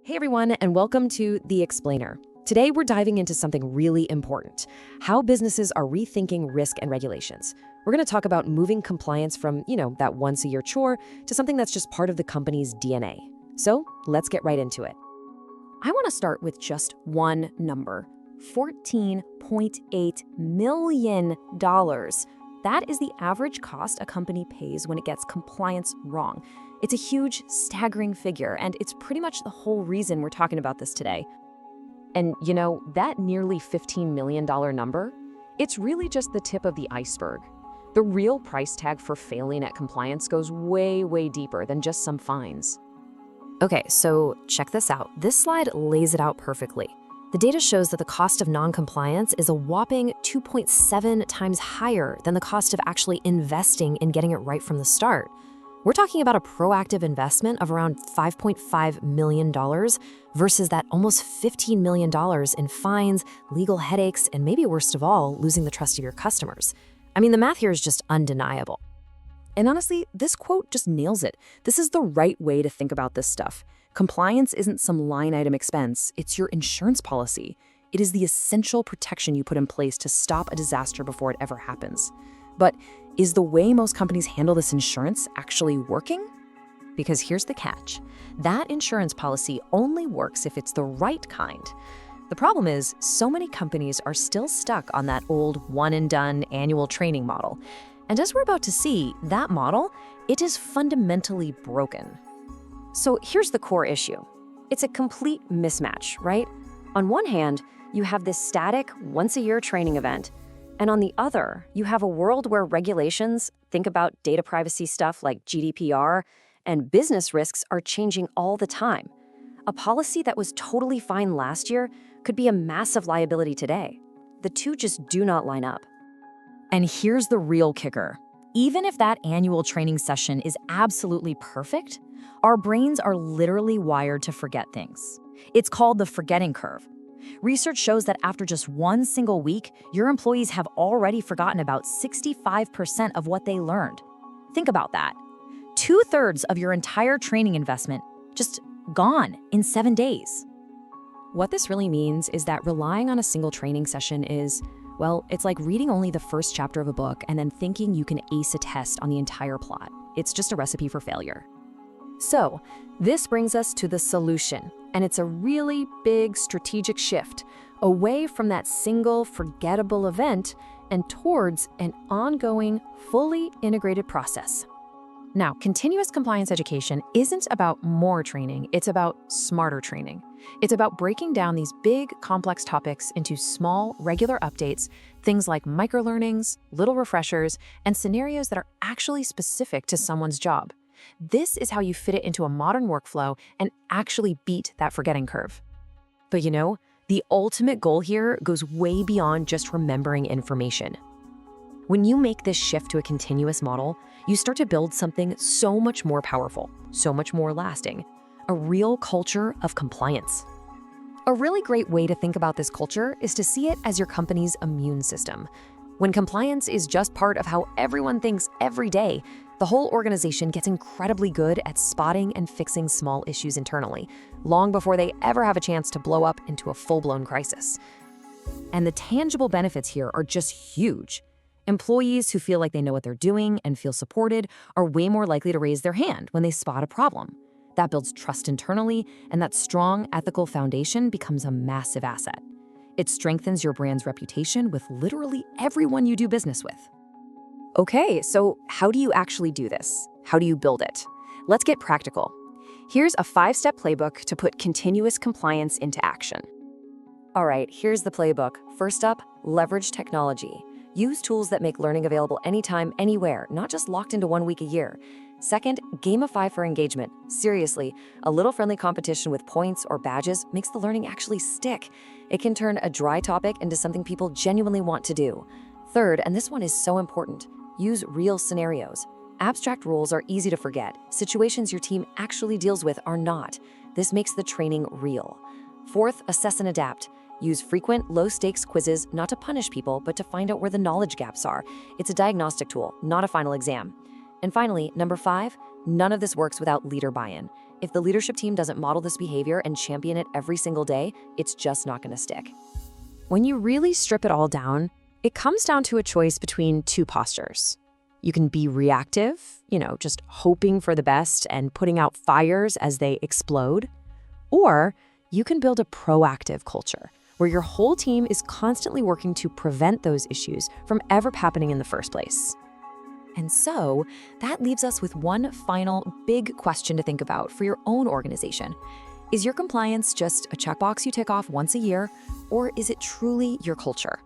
Hey everyone, and welcome to The Explainer. Today we're diving into something really important, how businesses are rethinking risk and regulations. We're going to talk about moving compliance from, that once-a-year chore to something that's just part of the company's DNA. So let's get right into it. I want to start with just one number, $14.8 million. That is the average cost a company pays when it gets compliance wrong. It's a huge, staggering figure, and it's pretty much the whole reason we're talking about this today. And that nearly $15 million number, it's really just the tip of the iceberg. The real price tag for failing at compliance goes way, way deeper than just some fines. Okay, so check this out. This slide lays it out perfectly. The data shows that the cost of non-compliance is a whopping 2.7 times higher than the cost of actually investing in getting it right from the start. We're talking about a proactive investment of around $5.5 million versus that almost $15 million in fines, legal headaches, and maybe worst of all, losing the trust of your customers. I mean, the math here is just undeniable. And honestly, this quote just nails it. This is the right way to think about this stuff. Compliance isn't some line item expense, it's your insurance policy. It is the essential protection you put in place to stop a disaster before it ever happens. But is the way most companies handle this insurance actually working? Because here's the catch. That insurance policy only works if it's the right kind. The problem is, so many companies are still stuck on that old one-and-done annual training model. And as we're about to see, that model, it is fundamentally broken. So here's the core issue. It's a complete mismatch, right? On one hand, you have this static, once-a-year training event, and on the other, you have a world where regulations, think about data privacy stuff like GDPR, and business risks are changing all the time. A policy that was totally fine last year could be a massive liability today. The two just do not line up. And here's the real kicker. Even if that annual training session is absolutely perfect, our brains are literally wired to forget things. It's called the forgetting curve. Research shows that after just one single week, your employees have already forgotten about 65% of what they learned. Think about that. 2/3 of your entire training investment just gone in 7 days. What this really means is that relying on a single training session is, well, it's like reading only the first chapter of a book and then thinking you can ace a test on the entire plot. It's just a recipe for failure. So, this brings us to the solution, and it's a really big strategic shift away from that single, forgettable event and towards an ongoing, fully integrated process. Now, continuous compliance education isn't about more training, it's about smarter training. It's about breaking down these big, complex topics into small, regular updates, things like microlearnings, little refreshers, and scenarios that are actually specific to someone's job. This is how you fit it into a modern workflow and actually beat that forgetting curve. But the ultimate goal here goes way beyond just remembering information. When you make this shift to a continuous model, you start to build something so much more powerful, so much more lasting, a real culture of compliance. A really great way to think about this culture is to see it as your company's immune system. When compliance is just part of how everyone thinks every day, the whole organization gets incredibly good at spotting and fixing small issues internally, long before they ever have a chance to blow up into a full-blown crisis. And the tangible benefits here are just huge. Employees who feel like they know what they're doing and feel supported are way more likely to raise their hand when they spot a problem. That builds trust internally, and that strong ethical foundation becomes a massive asset. It strengthens your brand's reputation with literally everyone you do business with. Okay, so how do you actually do this? How do you build it? Let's get practical. Here's a 5-step playbook to put continuous compliance into action. All right, here's the playbook. First up, leverage technology. Use tools that make learning available anytime, anywhere, not just locked into 1 week a year. Second, gamify for engagement. Seriously, a little friendly competition with points or badges makes the learning actually stick. It can turn a dry topic into something people genuinely want to do. Third, and this one is so important, use real scenarios. Abstract rules are easy to forget. Situations your team actually deals with are not. This makes the training real. Fourth, assess and adapt. Use frequent, low-stakes quizzes not to punish people, but to find out where the knowledge gaps are. It's a diagnostic tool, not a final exam. And finally, number 5, none of this works without leader buy-in. If the leadership team doesn't model this behavior and champion it every single day, it's just not going to stick. When you really strip it all down, it comes down to a choice between two postures. You can be reactive, just hoping for the best and putting out fires as they explode. Or you can build a proactive culture where your whole team is constantly working to prevent those issues from ever happening in the first place. And so that leaves us with one final big question to think about for your own organization. Is your compliance just a checkbox you tick off once a year, or is it truly your culture?